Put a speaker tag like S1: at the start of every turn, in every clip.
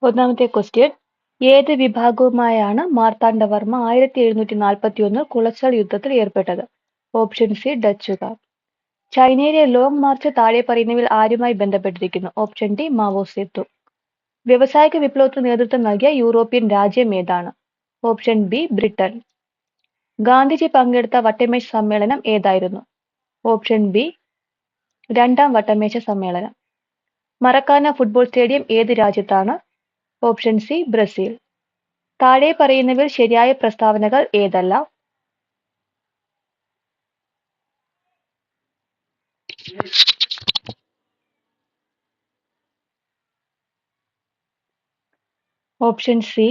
S1: ഒന്നാമത്തെ ക്വസ്റ്റ്യൻ ഏത് വിഭാഗവുമായാണ് മാർത്താണ്ഡവർമ്മ 1741 കുളച്ചൽ യുദ്ധത്തിൽ ഏർപ്പെട്ടത്? Option C ഡച്ചുകാർ. ചൈനയിലെ ലോങ് മാർച്ച് താഴെ പറയുന്നവയിൽ ആരുമായി ബന്ധപ്പെട്ടിരിക്കുന്നു? ഓപ്ഷൻ ഡി മാവോ സേതു. വ്യവസായിക വിപ്ലവത്തിന് നേതൃത്വം നൽകിയ യൂറോപ്യൻ രാജ്യം ഏതാണ്? Option B Britain. ഗാന്ധിജി പങ്കെടുത്ത വട്ടമേശ സമ്മേളനം ഏതായിരുന്നു? ഓപ്ഷൻ ബി രണ്ടാം വട്ടമേശ സമ്മേളനം. മറക്കാന ഫുട്ബോൾ സ്റ്റേഡിയം ഏത് രാജ്യത്താണ്? Option C Brazil. താഴെ പറയുന്നവയിൽ ശരിയായ പ്രസ്താവനകൾ ഏതെല്ലാം? ഓപ്ഷൻ സി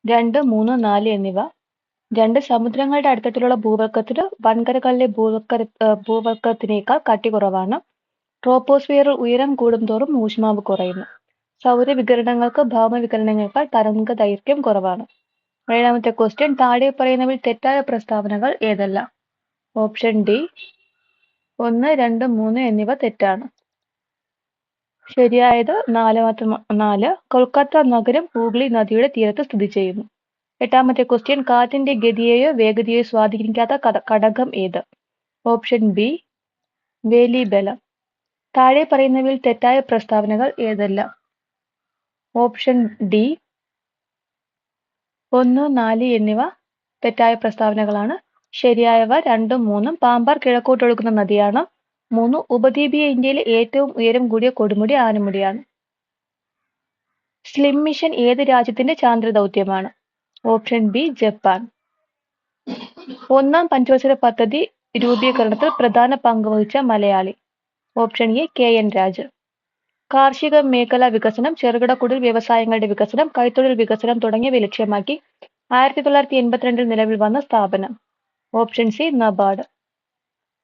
S1: 2, 3, 4 എന്നിവ. 2 സമുദ്രങ്ങളുടെ അടുത്തുള്ള ഭൂവൽക്കത്തിന് വൻകരകളിലെ ഭൂവൽക്കത്തിനേക്കാൾ കട്ടി കുറവാണ്. ട്രോപ്പോസ്ഫിയറിൽ ഉയരം കൂടുന്തോറും ഊഷ്മാവ് കുറയുന്നു. സൗരവികിരണങ്ങൾക്ക് ഭൗമവികിരണങ്ങളേക്കാൾ തരംഗ ദൈർഘ്യം കുറവാണ്. 7ാമത്തെ ക്വസ്റ്റ്യൻ താഴെ പറയുന്നവയിൽ തെറ്റായ പ്രസ്താവനകൾ ഏതെല്ലാം? ഓപ്ഷൻ ഡി 1, 2, 3 എന്നിവ തെറ്റാണ്. ശരിയായത് 4. കൊൽക്കത്ത നഗരം ഹൂഗ്ലി നദിയുടെ തീരത്ത് സ്ഥിതി ചെയ്യുന്നു. 8ാമത്തെ ക്വസ്റ്റ്യൻ കാറ്റിന്റെ ഗതിയെയോ വേഗതയെയോ സ്വാധീനിക്കാത്ത ഘടകം ഏത്? ഓപ്ഷൻ ബി വേലിബലം. താഴെ പറയുന്നവയിൽ തെറ്റായ പ്രസ്താവനകൾ ഏതെല്ലാം? ഓപ്ഷൻ ഡി 1, 4 എന്നിവ തെറ്റായ പ്രസ്താവനകളാണ്. ശരിയായവ 2, 3. പാമ്പാർ കിഴക്കോട്ടൊഴുകുന്ന നദിയാണ്. 3. ഉപദ്വീപീയ ഇന്ത്യയിലെ ഏറ്റവും ഉയരം കൂടിയ കൊടുമുടി ആനമുടിയാണ്. സ്ലിം മിഷൻ ഏത് രാജ്യത്തിന്റെ ചാന്ദ്ര ദൗത്യമാണ്? Option B Japan. 1ാം പഞ്ചവത്സര പദ്ധതി രൂപീകരണത്തിൽ പ്രധാന പങ്ക് വഹിച്ച Malayali? Option A KN Raj. കാർഷിക മേഖലാ വികസനം, ചെറുകിട കുടിൽ വ്യവസായങ്ങളുടെ വികസനം, കൈത്തൊഴിൽ വികസനം തുടങ്ങിയവ ലക്ഷ്യമാക്കി 1982 നിലവിൽ വന്ന സ്ഥാപനം? Option C NABARD.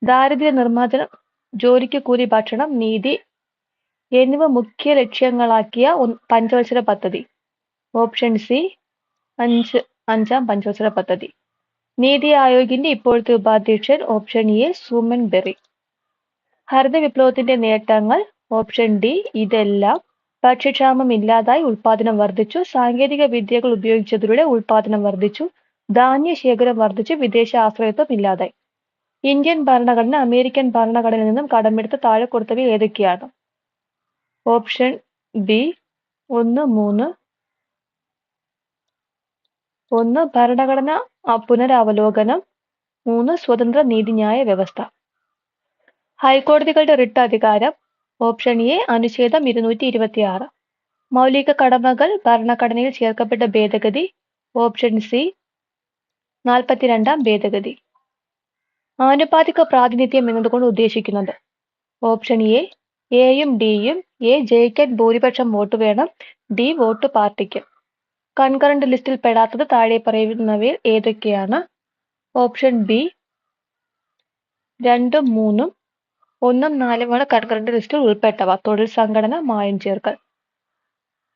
S1: ദാരിദ്ര്യ നിർമ്മാർജ്ജനം, ജോലിക്ക് കൂലി ഭക്ഷണം, നീതി എന്നിവ മുഖ്യ ലക്ഷ്യങ്ങളാക്കിയ പഞ്ചവത്സര പദ്ധതി? ഓപ്ഷൻ സി 5ാം പഞ്ചവത്സര പദ്ധതി. നീതി ആയോഗിന്റെ ഇപ്പോഴത്തെ ഉപാധ്യക്ഷൻ? Option A Suman Bery. ഹരിത വിപ്ലവത്തിന്റെ നേട്ടങ്ങൾ? ഓപ്ഷൻ ഡി ഇതെല്ലാം. ഭക്ഷ്യക്ഷാമം ഇല്ലാതായി, ഉൽപാദനം വർദ്ധിച്ചു. സാങ്കേതിക വിദ്യകൾ ഉപയോഗിച്ചതിലൂടെ ഉൽപാദനം വർദ്ധിച്ചു. ധാന്യ ശേഖരം വർദ്ധിച്ചു. വിദേശ ആശ്രയത്വം ഇല്ലാതായി. ഇന്ത്യൻ ഭരണഘടന അമേരിക്കൻ ഭരണഘടനയിൽ നിന്നും കടമെടുത്ത് താഴെ കൊടുത്തവ ഏതൊക്കെയാണ്? Option B 1, 3. 1 ഭരണഘടന പുനരവലോകനം. 3 സ്വതന്ത്ര നീതിന്യായ വ്യവസ്ഥ. ഹൈക്കോടതികളുടെ റിട്ട് അധികാരം? ഓപ്ഷൻ എ അനുച്ഛേദം 226. മൗലിക കടമകൾ ഭരണഘടനയിൽ ചേർക്കപ്പെട്ട ഭേദഗതി? ഓപ്ഷൻ സി 42ാം ഭേദഗതി. ആനുപാതിക പ്രാതിനിധ്യം എന്നതുകൊണ്ട് ഉദ്ദേശിക്കുന്നത്? ഓപ്ഷൻ എ എയും ഡിയും. എ ജയിക്കാൻ ഭൂരിപക്ഷം വോട്ട് വേണം. ഡി വോട്ട് പാർട്ടിക്ക്. കൺകറന്റ് ലിസ്റ്റിൽ പെടാത്തത് താഴെ പറയുന്നവയിൽ ഏതൊക്കെയാണ്? ഓപ്ഷൻ ബി 2, 3, 1, 4 കൺകറന്റ് ലിസ്റ്റിൽ ഉൾപ്പെട്ടവ. തൊഴിൽ സംഘടന, മായം ചേർക്കൽ.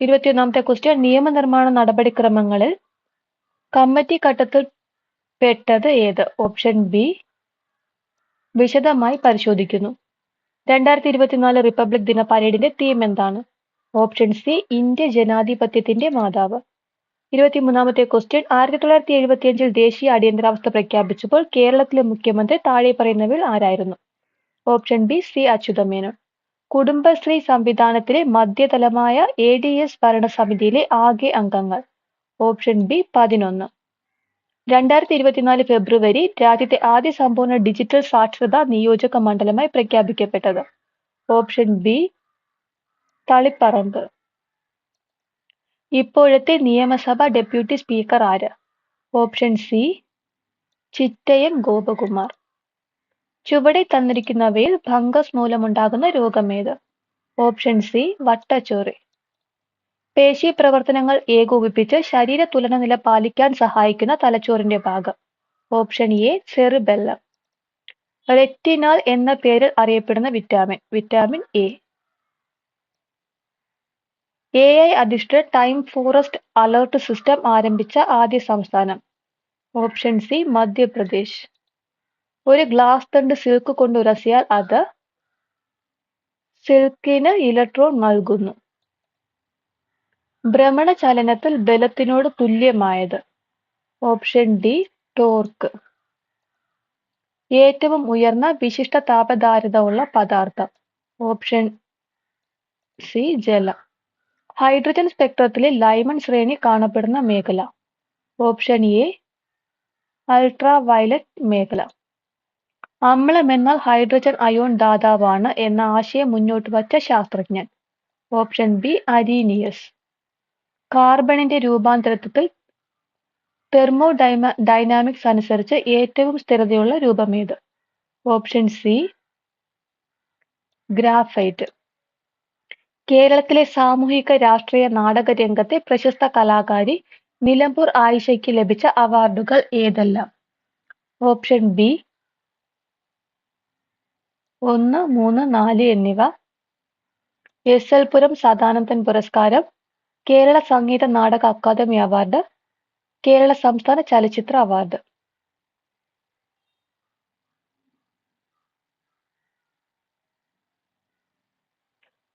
S1: 21ാമത്തെ ക്വസ്റ്റ്യൻ നിയമനിർമ്മാണ നടപടിക്രമങ്ങളിൽ കമ്മിറ്റി ഘട്ടത്തിൽ പെട്ടത് ഏത്? ഓപ്ഷൻ ബി വിശദമായി പരിശോധിക്കുന്നു. 2024 റിപ്പബ്ലിക് ദിന പരേഡിന്റെ തീം എന്താണ്? ഓപ്ഷൻ സി ഇന്ത്യ ജനാധിപത്യത്തിന്റെ മാതാവ്. 23ാമത്തെ ക്വസ്റ്റ്യൻ 1975 ദേശീയ അടിയന്തരാവസ്ഥ പ്രഖ്യാപിച്ചപ്പോൾ കേരളത്തിലെ മുഖ്യമന്ത്രി താഴെ പറയുന്നവയിൽ ആരായിരുന്നു? Option B C Achutha Menon. Kudumbashree സംവിധാനത്തിലെ മധ്യതലമായ ADS ഭരണസമിതിയിലെ ആകെ അംഗങ്ങൾ? Option B 11. 2024 ഫെബ്രുവരി രാജ്യത്തെ ആദ്യ സമ്പൂർണ്ണ ഡിജിറ്റൽ സാക്ഷരതാ നിയോജക മണ്ഡലമായി പ്രഖ്യാപിക്കപ്പെട്ടത്? Option B Taliparamba. ഇപ്പോഴത്തെ നിയമസഭ ഡെപ്യൂട്ടി സ്പീക്കർ ആര്? Option C Chittayam Gopakumar. ചുവടെ തന്നിരിക്കുന്നവയിൽ ഫംഗസ് മൂലമുണ്ടാകുന്ന രോഗമേത്? Option C വട്ടച്ചൊറി. പേശി പ്രവർത്തനങ്ങൾ ഏകോപിപ്പിച്ച് ശരീര തുലനനില പാലിക്കാൻ സഹായിക്കുന്ന തലച്ചോറിന്റെ ഭാഗം? Option A cerebellum. റെറ്റിനാൽ എന്ന പേരിൽ അറിയപ്പെടുന്ന വിറ്റാമിൻ? Vitamin A. AI അധിഷ്ഠിത ടൈം ഫോറസ്റ്റ് അലേർട്ട് സിസ്റ്റം ആരംഭിച്ച ആദ്യ സംസ്ഥാനം? Option C Madhya Pradesh. ഒരു ഗ്ലാസ് തണ്ട് സിൽക്ക് കൊണ്ട് ഉരസിയാൽ അത് സിൽക്കിന് ഇലക്ട്രോൺ നൽകുന്നു. ഭ്രമണചലനത്തിൽ ബലത്തിനോട് തുല്യമായത്. Option D torque. ഏറ്റവും ഉയർന്ന വിശിഷ്ട താപധാരത ഉള്ള പദാർത്ഥം. ഓപ്ഷൻ സി ജലം. ഹൈഡ്രജൻ സ്പെക്ട്രത്തിലെ ലൈമൺ ശ്രേണി കാണപ്പെടുന്ന മേഖല. ഓപ്ഷൻ എ അൾട്രാവയലറ്റ് മേഖല. അമ്ലം എന്നാൽ ഹൈഡ്രജൻ അയോൺ ദാതാവാണ് എന്ന ആശയം മുന്നോട്ട് വച്ച ശാസ്ത്രജ്ഞൻ. Option B Arrhenius. കാർബണിന്റെ രൂപാന്തരത്തിൽ തെർമോഡൈനാമിക്സ് അനുസരിച്ച് ഏറ്റവും സ്ഥിരതയുള്ള രൂപമേത്? Option C graphite. കേരളത്തിലെ സാമൂഹിക രാഷ്ട്രീയ നാടക രംഗത്തെ പ്രശസ്ത കലാകാരി നിലമ്പൂർ ആയിഷയ്ക്ക് ലഭിച്ച അവാർഡുകൾ ഏതെല്ലാം? ഓപ്ഷൻ ബി 1, 3, 4 എന്നിവ. എസ് എൽ പുരം സദാനന്ദൻ പുരസ്കാരം, കേരള സംഗീത നാടക അക്കാദമി അവാർഡ്, കേരള സംസ്ഥാന ചലച്ചിത്ര അവാർഡ്.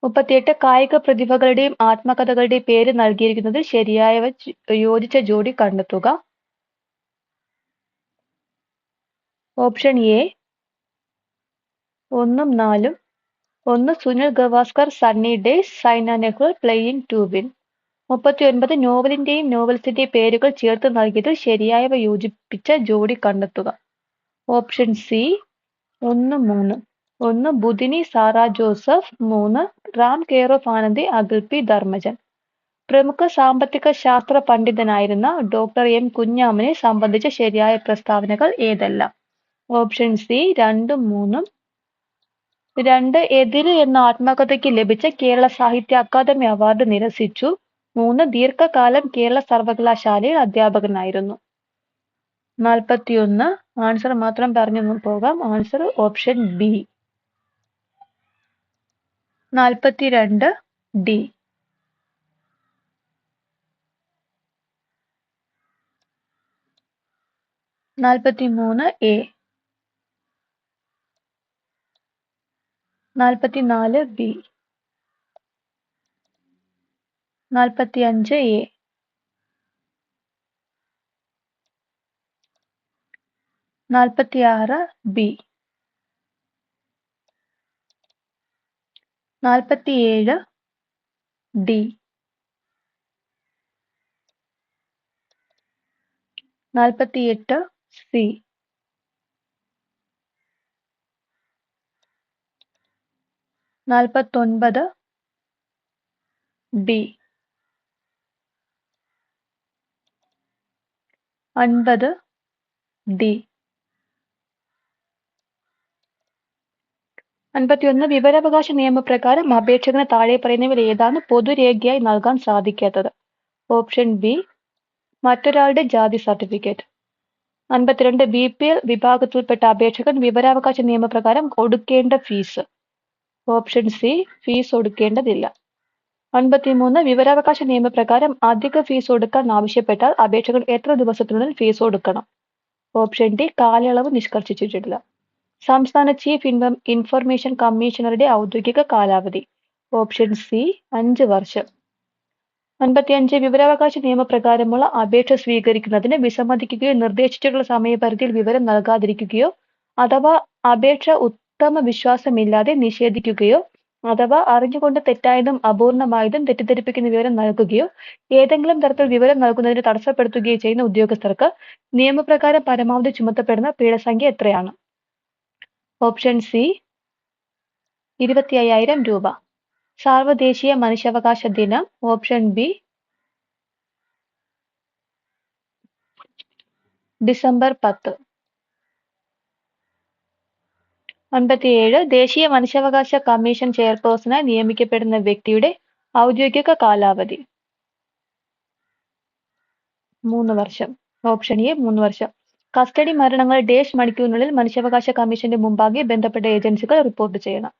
S1: 38 കായിക പ്രതിഭകളുടെയും ആത്മകഥകളുടെയും പേര് നൽകിയിരിക്കുന്നതിൽ ശരിയായവ യോജിച്ച ജോഡി കണ്ടെത്തുക. ഓപ്ഷൻ എ 1 ഉം 4 ഉം. 1 Sunil Gavaskar sunny days, Saina Nehwal playing to win. 39 നോവലിന്റെയും നോവൽസിന്റെയും പേരുകൾ ചേർത്ത് നൽകിയതിൽ ശരിയായവ യോജിപ്പിച്ച ജോഡി കണ്ടെത്തുക. Option C 1, 3. 1 Budhini Sara Joseph, 3 Ram care of Anandi Akhil P Dharmajan. പ്രമുഖ സാമ്പത്തിക ശാസ്ത്ര പണ്ഡിതനായിരുന്ന ഡോക്ടർ എം കുഞ്ഞാമനെ സംബന്ധിച്ച ശരിയായ പ്രസ്താവനകൾ ഏതെല്ലാം? ഓപ്ഷൻ സി 2 ഉം 3 ഉം. 2 എതിര് എന്ന ആത്മകഥയ്ക്ക് ലഭിച്ച കേരള സാഹിത്യ അക്കാദമി അവാർഡ് നിരസിച്ചു. 3 ദീർഘകാലം കേരള സർവകലാശാലയിൽ അധ്യാപകനായിരുന്നു. 41 ആൻസർ മാത്രം പറഞ്ഞു പോകാം. Answer option B 42 D. 43 A. 44 B. 45 A. 46 B. 47 D. 48 C. 49 B. 50 D. 51 വിവരാവകാശ നിയമപ്രകാരം അപേക്ഷകന് താഴെ പറയുന്നവയിൽ ഏതാണ് പൊതുരേഖയായി നൽകാൻ സാധിക്കാത്തത്? ഓപ്ഷൻ ബി മറ്റൊരാളുടെ ജാതി സർട്ടിഫിക്കറ്റ്. 52 BPL വിഭാഗത്തിൽപ്പെട്ട അപേക്ഷകൻ വിവരാവകാശ നിയമപ്രകാരം ഒടുക്കേണ്ട ഫീസ്. ഓപ്ഷൻ സി ഫീസ് ഒടുക്കേണ്ടതില്ല. 53 വിവരാവകാശ നിയമപ്രകാരം അധിക ഫീസ് ഒടുക്കാൻ ആവശ്യപ്പെട്ടാൽ അപേക്ഷകൻ എത്ര ദിവസത്തിനുള്ളിൽ ഫീസ് ഒടുക്കണം? ഓപ്ഷൻ ഡി കാലയളവ് നിഷ്കർഷിച്ചിട്ടില്ല. സംസ്ഥാന ചീഫ് ഇൻഫർമേഷൻ കമ്മീഷണറുടെ ഔദ്യോഗിക കാലാവധി. ഓപ്ഷൻ സി 5 വർഷം. 55 വിവരാവകാശ നിയമപ്രകാരമുള്ള അപേക്ഷ സ്വീകരിക്കുന്നതിന് വിസമ്മതിക്കുകയോ നിർദ്ദേശിച്ചിട്ടുള്ള സമയപരിധിയിൽ വിവരം നൽകാതിരിക്കുകയോ അഥവാ അപേക്ഷ ഉത്തമ വിശ്വാസമില്ലാതെ നിഷേധിക്കുകയോ അഥവാ അറിഞ്ഞുകൊണ്ട് തെറ്റായതും അപൂർണമായതും തെറ്റിദ്ധരിപ്പിക്കുന്ന വിവരം നൽകുകയോ ഏതെങ്കിലും തരത്തിൽ വിവരം നൽകുന്നതിന് തടസ്സപ്പെടുത്തുകയോ ചെയ്യുന്ന ഉദ്യോഗസ്ഥർക്ക് നിയമപ്രകാരം പരമാവധി ചുമത്തപ്പെടുന്ന പിഴസംഖ്യ എത്രയാണ്? ഓപ്ഷൻ സി 25,000 രൂപ. സാർവദേശീയ മനുഷ്യാവകാശ ദിനം. Option B December 10. 57 ദേശീയ മനുഷ്യാവകാശ കമ്മീഷൻ ചെയർപേഴ്സണായി നിയമിക്കപ്പെടുന്ന വ്യക്തിയുടെ ഔദ്യോഗിക കാലാവധി. 3 വർഷം. ഓപ്ഷൻ എ 3 വർഷം. കസ്റ്റഡി മരണങ്ങൾ ഡേഷ് മണിക്കൂറിനുള്ളിൽ മനുഷ്യാവകാശ കമ്മീഷന്റെ മുമ്പാകെ ബന്ധപ്പെട്ട ഏജൻസികൾ റിപ്പോർട്ട് ചെയ്യണം.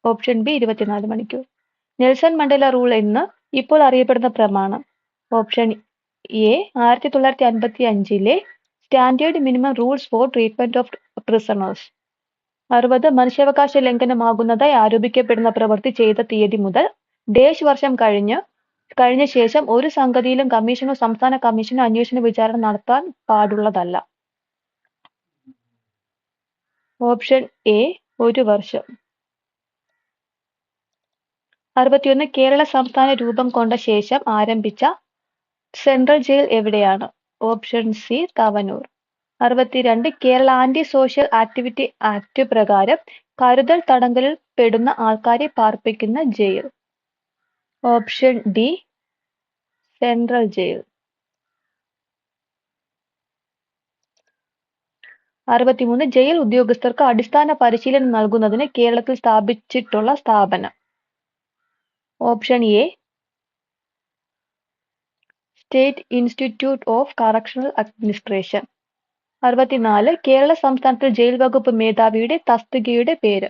S1: ഓപ്ഷൻ ബി 24 മണിക്കൂർ. നെൽസൺ മണ്ടേല റൂൾ എന്ന് ഇപ്പോൾ അറിയപ്പെടുന്ന പ്രമാണം. Option A 1955 standard minimum rules for treatment of prisoners. 60 മനുഷ്യാവകാശ ലംഘനമാകുന്നതായി ആരോപിക്കപ്പെടുന്ന പ്രവൃത്തി ചെയ്ത തീയതി മുതൽ ഡേഷ് വർഷം കഴിഞ്ഞ് കഴിഞ്ഞ ശേഷം ഒരു സംഗതിയിലും കമ്മീഷനോ സംസ്ഥാന കമ്മീഷനോ അന്വേഷണ വിചാരണ നടത്താൻ പാടുള്ളതല്ല. ഓപ്ഷൻ എ 1 വർഷം. 61 കേരള സംസ്ഥാന രൂപം കൊണ്ട ശേഷം ആരംഭിച്ച സെൻട്രൽ ജയിൽ എവിടെയാണ്? Option C Tavanur. 62 Kerala anti social activity act പ്രകാരം കരുതൽ തടങ്കലിൽ പെടുന്ന ആൾക്കാരെ പാർപ്പിക്കുന്ന jail? Option D central jail. 63 jail ഉദ്യോഗസ്ഥർക്ക് അടിസ്ഥാന പരിശീലനം നൽകുന്നതിന് കേരളത്തിൽ സ്ഥാപിച്ചിട്ടുള്ള സ്ഥാപനം? Option A state institute of correctional administration. 64 കേരള സംസ്ഥാനത്തിൽ ജയിൽ വകുപ്പ് മേധാവിയുടെ തസ്തികയുടെ പേര്?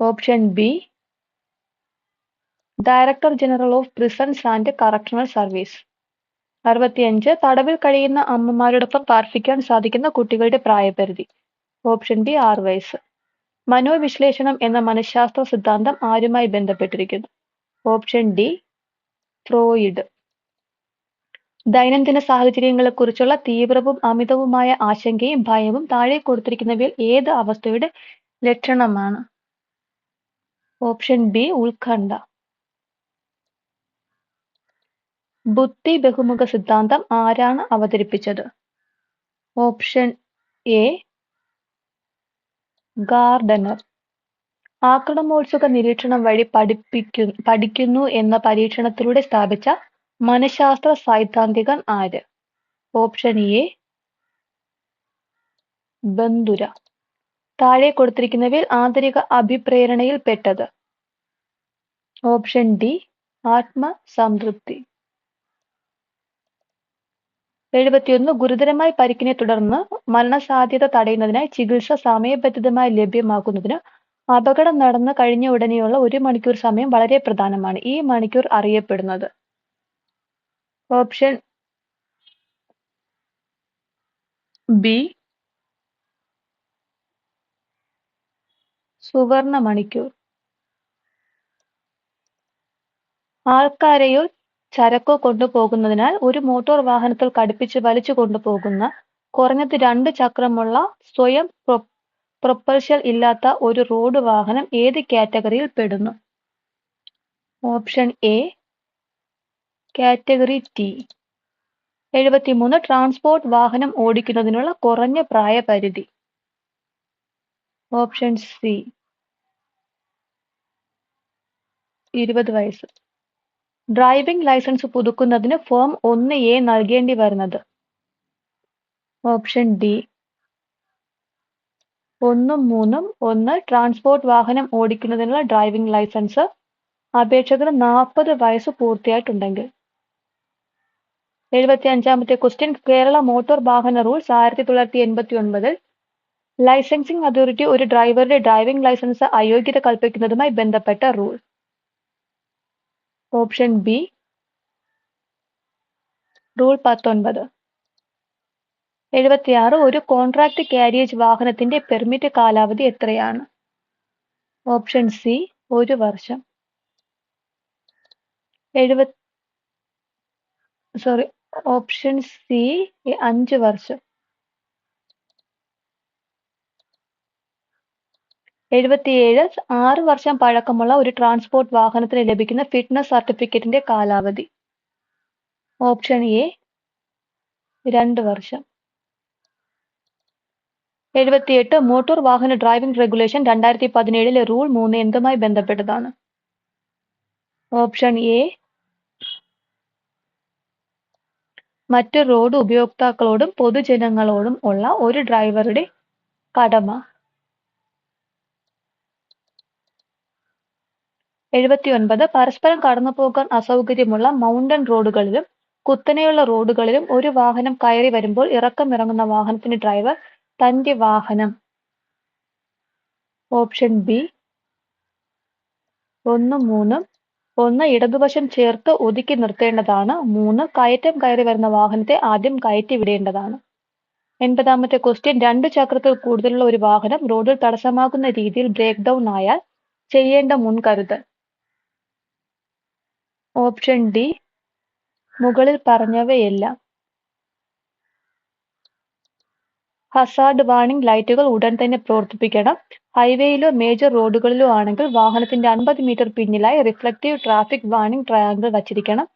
S1: Option B director general of prisons and correctional service. 65 തടവിൽ കഴിയുന്ന അമ്മമാരോടൊപ്പം പാർപ്പിക്കാൻ സാധിക്കുന്ന കുട്ടികളുടെ പ്രായപരിധി? ഓപ്ഷൻ ബി 6 വയസ്സ്. മനോവിശ്ലേഷണം എന്ന മനഃശാസ്ത്ര സിദ്ധാന്തം ആരുമായി ബന്ധപ്പെട്ടിരിക്കുന്നു? Option D Freud. ദൈനംദിന സാഹചര്യങ്ങളെക്കുറിച്ചുള്ള തീവ്രവും അമിതവുമായ ആശങ്കയും ഭയവും താഴെ കൊടുത്തിരിക്കുന്നവയിൽ ഏത് അവസ്ഥയുടെ ലക്ഷണമാണ്? ഓപ്ഷൻ ബി ഉത്കണ്ഠ. ബുദ്ധി ബഹുമുഖ സിദ്ധാന്തം ആരാണ് അവതരിപ്പിച്ചത്? Option A Gardner. ആക്രമണോത്സുക നിരീക്ഷണം വഴി പഠിക്കുന്നു എന്ന പരീക്ഷണത്തിലൂടെ സ്ഥാപിച്ച മനഃശാസ്ത്ര സൈദ്ധാന്തികൻ ആര്? Option A Bandura. താഴെ കൊടുത്തിരിക്കുന്നവയിൽ ആന്തരിക അഭിപ്രേരണയിൽ പെട്ടത്? Option D ആത്മസംതൃപ്തി. 71 ഗുരുതരമായ പരിക്കിനെ തുടർന്ന് മരണസാധ്യത തടയുന്നതിനായി ചികിത്സ സമയബന്ധിതമായി ലഭ്യമാക്കുന്നതിന് അപകടം നടന്നു കഴിഞ്ഞ ഉടനെയുള്ള 1 മണിക്കൂർ സമയം വളരെ പ്രധാനമാണ്. ഈ മണിക്കൂർ അറിയപ്പെടുന്നത്? ഓപ്ഷൻ ബി സുവർണ മണിക്കൂർ. ആൾക്കാരെയോ ചരക്കോ കൊണ്ടുപോകുന്നതിനാൽ ഒരു മോട്ടോർ വാഹനത്തിൽ ഘടിപ്പിച്ച് വലിച്ചു കൊണ്ടുപോകുന്ന കുറഞ്ഞത് 2 ചക്രമുള്ള സ്വയം പ്രൊപ്പൽഷൻ ഇല്ലാത്ത ഒരു റോഡ് വാഹനം ഏത് കാറ്റഗറിയിൽ പെടുന്നു? Option A category T. 73 transport വാഹനം ഓടിക്കുന്നതിനുള്ള കുറഞ്ഞ പ്രായപരിധി? ഓപ്ഷൻ സി 20 വയസ്സ്. ഡ്രൈവിംഗ് ലൈസൻസ് പുതുക്കുന്നതിന് ഫോം 1A നൽകേണ്ടി വരുന്നത്? ഓപ്ഷൻ ഡി 1 3 1 ട്രാൻസ്പോർട്ട് വാഹനം ഓടിക്കുന്നതിനുള്ള ഡ്രൈവിംഗ് ലൈസൻസ് അപേക്ഷകന് 40 വയസ്സ് പൂർത്തിയായിട്ടുണ്ടെങ്കിൽ. 75-ാമത്തെ ക്വസ്റ്റ്യൻ കേരള മോട്ടോർ വാഹന റൂൾസ് 1989 ലൈസൻസിംഗ് അതോറിറ്റി ഒരു ഡ്രൈവറുടെ ഡ്രൈവിംഗ് ലൈസൻസ് അയോഗ്യത കൽപ്പിക്കുന്നതുമായി ബന്ധപ്പെട്ട റൂൾ? Option B rule 19. 76 ഒരു കോൺട്രാക്ട് കാരിയേജ് വാഹനത്തിന്റെ പെർമിറ്റ് കാലാവധി എത്രയാണ്? ഓപ്ഷൻ സി 1 വർഷം. ഓപ്ഷൻ സി 5 വർഷം. 77 6 വർഷം പഴക്കമുള്ള ഒരു ട്രാൻസ്പോർട്ട് വാഹനത്തിന് ലഭിക്കുന്ന ഫിറ്റ്നസ് സർട്ടിഫിക്കറ്റിന്റെ കാലാവധി? ഓപ്ഷൻ എ 2 വർഷം. 78 മോട്ടോർ വാഹന ഡ്രൈവിംഗ് റെഗുലേഷൻ 2017 റൂൾ 3 എന്തുമായി ബന്ധപ്പെട്ടതാണ്? ഓപ്ഷൻ എ മറ്റ് റോഡ് ഉപയോക്താക്കളോടും പൊതുജനങ്ങളോടും ഉള്ള ഒരു ഡ്രൈവറുടെ കടമ. 79 പരസ്പരം കടന്നുപോകാൻ അസൗകര്യമുള്ള മൗണ്ടൻ റോഡുകളിലും കുത്തനെയുള്ള റോഡുകളിലും ഒരു വാഹനം കയറി വരുമ്പോൾ ഇറങ്ങുന്ന വാഹനത്തിന്റെ ഡ്രൈവർ തന്റെ വാഹനം? ഓപ്ഷൻ ബി 1 3 1 ഇടതുവശം ചേർത്ത് ഒതുക്കി നിർത്തേണ്ടതാണ്. 3 കയറ്റം കയറി വരുന്ന വാഹനത്തെ ആദ്യം കയറ്റി വിടേണ്ടതാണ്. 80-ാമത്തെ ക്വസ്റ്റ്യൻ 2 ചക്രത്തിൽ കൂടുതലുള്ള ഒരു വാഹനം റോഡിൽ തടസ്സമാകുന്ന രീതിയിൽ ബ്രേക്ക് ഡൗൺ ആയാൽ ചെയ്യേണ്ട മുൻകരുതൽ? ഓപ്ഷൻ ഡി മുകളിൽ പറഞ്ഞവയെല്ലാം. ഹസാർഡ് വാർണിംഗ് ലൈറ്റുകൾ ഉടൻ തന്നെ പ്രവർത്തിപ്പിക്കണം. ഹൈവേയിലോ മേജർ റോഡുകളിലോ ആണെങ്കിൽ വാഹനത്തിന്റെ 50 മീറ്റർ പിന്നിലായി റിഫ്ലക്റ്റീവ് ട്രാഫിക് വാർണിംഗ് ട്രയാങ്കിൾ വച്ചിരിക്കണം.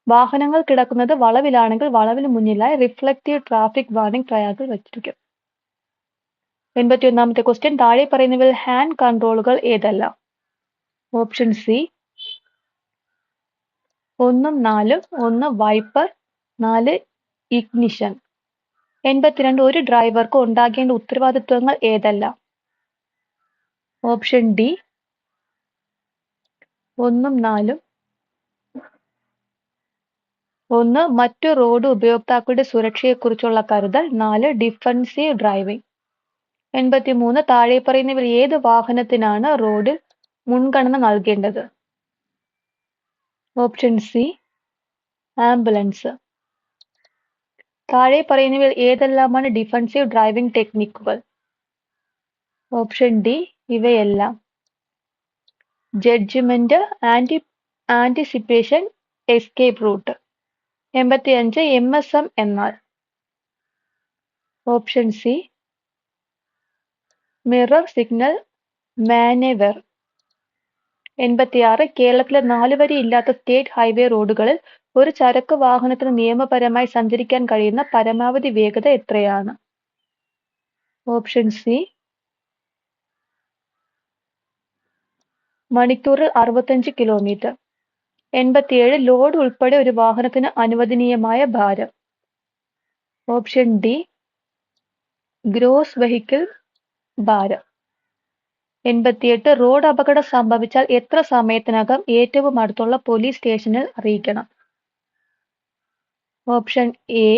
S1: വാഹനങ്ങൾ കിടക്കുന്നത് വളവിലാണെങ്കിൽ വളവിന് മുന്നിലായി റിഫ്ലക്റ്റീവ് ട്രാഫിക് വാർണിംഗ് ട്രയാങ്കിൾ വച്ചിരിക്കും. 81ാമത്തെ ക്വസ്റ്റ്യൻ, താഴെ പറയുന്നവയിൽ ഹാൻഡ് കൺട്രോളുകൾ ഏതെല്ലാം? Option C 1 4, 1 wiper, 4 ignition. 82, ഒരു ഡ്രൈവർക്ക് ഉണ്ടാകേണ്ട ഉത്തരവാദിത്വങ്ങൾ ഏതെല്ലാം? Option D 1 4. 1 മറ്റു റോഡ് ഉപയോക്താക്കളുടെ സുരക്ഷയെക്കുറിച്ചുള്ള കരുതൽ, 4 ഡിഫൻസീവ് ഡ്രൈവിംഗ്. 83, താഴെ പറയുന്നവയിൽ ഏത് വാഹനത്തിനാണ് റോഡിൽ മുൻഗണന നൽകേണ്ടത്? Option C ambulance. താഴെ പറയുന്നവയിൽ ഏതെല്ലാമാണ് ഡിഫൻസീവ് ഡ്രൈവിംഗ് ടെക്നിക്കുകൾ? ഓപ്ഷൻ ഡി ഇവയെല്ലാം. Judgement, anticipation, escape route. 85, MSM എന്നാൽ? Option C mirror signal manoeuvre. 86, കേരളത്തിലെ 4 വരി ഇല്ലാത്ത സ്റ്റേറ്റ് ഹൈവേ റോഡുകളിൽ ഒരു ചരക്ക് വാഹനത്തിന് നിയമപരമായി സഞ്ചരിക്കാൻ കഴിയുന്ന പരമാവധി വേഗത എത്രയാണ്? ഓപ്ഷൻ സി മണിക്കൂറിൽ 65 കിലോമീറ്റർ. 87, ലോഡ് ഉൾപ്പെടെ ഒരു വാഹനത്തിന് അനുവദനീയമായ ഭാരം. ഓപ്ഷൻ ഡി ഗ്രോസ് വെഹിക്കിൾ ഭാരം. 88, റോഡ് അപകടം സംഭവിച്ചാൽ എത്ര സമയത്തിനകം ഏറ്റവും അടുത്തുള്ള പോലീസ് സ്റ്റേഷനിൽ അറിയിക്കണം? ഓപ്ഷൻ എ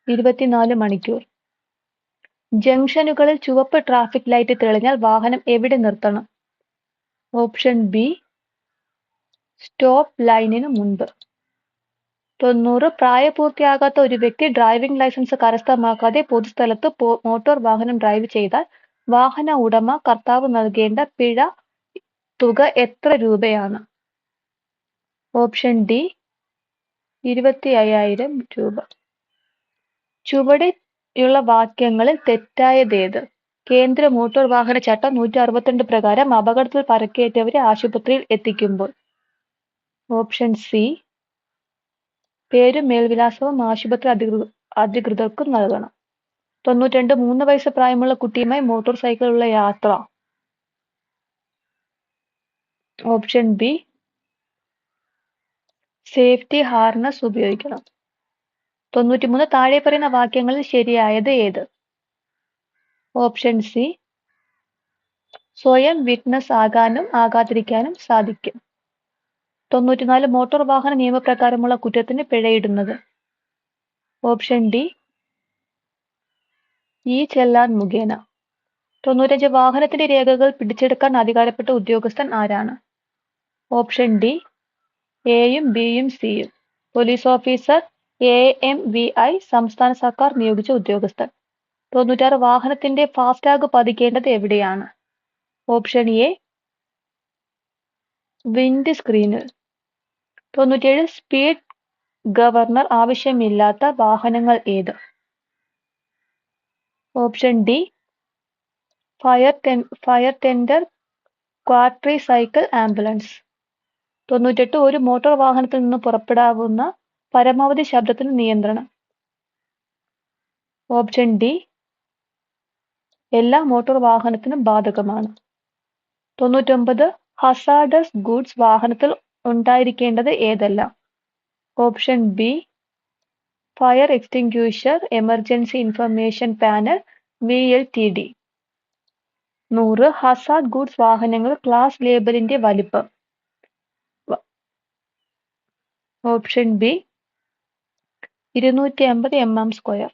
S1: 24 മണിക്കൂർ. ജംഗ്ഷനുകളിൽ ചുവപ്പ് ട്രാഫിക് ലൈറ്റ് തെളിഞ്ഞാൽ വാഹനം എവിടെ നിർത്തണം? ഓപ്ഷൻ ബി സ്റ്റോപ്പ് ലൈനിന് മുൻപ്. 90, പ്രായപൂർത്തിയാകാത്ത ഒരു വ്യക്തി ഡ്രൈവിംഗ് ലൈസൻസ് കരസ്ഥമാക്കാതെ പൊതുസ്ഥലത്ത് മോട്ടോർ വാഹനം ഡ്രൈവ് ചെയ്താൽ വാഹന ഉടമ കർത്താവ് നൽകേണ്ട പിഴ തുക എത്ര രൂപയാണ്? ഓപ്ഷൻ ഡി 25,000 രൂപ. ചുവടെയുള്ള വാക്യങ്ങളിൽ തെറ്റായതേത്? കേന്ദ്ര മോട്ടോർ വാഹന ചട്ടം 162 പ്രകാരം അപകടത്തിൽ പരിക്കേറ്റവരെ ആശുപത്രിയിൽ എത്തിക്കുമ്പോൾ. ഓപ്ഷൻ സി പേരും മേൽവിലാസവും ആശുപത്രി അധികൃതർക്കും നൽകണം. 92, 3 വയസ്സ് പ്രായമുള്ള കുട്ടിയുമായി മോട്ടോർ സൈക്കിളിലുള്ള യാത്ര. ഓപ്ഷൻ ബി സേഫ്റ്റി ഹാർനസ് ഉപയോഗിക്കണം. 93, താഴെ പറയുന്ന വാക്യങ്ങളിൽ ശരിയായത് ഏത്? ഓപ്ഷൻ സി സ്വയം വിറ്റ്നസ് ആകാനും ആകാതിരിക്കാനും സാധിക്കും. 94, മോട്ടോർ വാഹന നിയമപ്രകാരമുള്ള കുറ്റത്തിന് പിഴയിടുന്നത്. ഓപ്ഷൻ ഡി ഈ ചെല്ലാൻ മുഖേന. 95, വാഹനത്തിന്റെ രേഖകൾ പിടിച്ചെടുക്കാൻ അധികാരപ്പെട്ട ഉദ്യോഗസ്ഥൻ ആരാണ്? ഓപ്ഷൻ ഡി എയും ബിയും സിയും. പോലീസ് ഓഫീസർ, AMVI, സംസ്ഥാന സർക്കാർ നിയോഗിച്ച ഉദ്യോഗസ്ഥൻ. 96, വാഹനത്തിന്റെ ഫാസ്ടാഗ് പതിക്കേണ്ടത് എവിടെയാണ്? ഓപ്ഷൻ എ വിൻഡ് സ്ക്രീനിൽ. 97, സ്പീഡ് ഗവർണർ ആവശ്യമില്ലാത്ത വാഹനങ്ങൾ ഏത്? Option D fire tender, quadricycle, ambulance. 98, ഒരു മോട്ടോർ വാഹനത്തിൽ നിന്ന് പുറപ്പെടാവുന്ന പരമാവധി ശബ്ദത്തിന് നിയന്ത്രണം. ഓപ്ഷൻ ഡി എല്ലാ മോട്ടോർ വാഹനത്തിനും ബാധകമാണ്. 99, ഹസാർഡസ് ഗുഡ്സ് വാഹനത്തിൽ ഉണ്ടായിരിക്കേണ്ടത് ഏതെല്ലാം? Option B fire extinguisher, emergency information panel, VLTD. 100, hazard goods വാഹനങ്ങൾ ക്ലാസ് ലേബലിന്റെ വലിപ്പം. Option B 250 mm².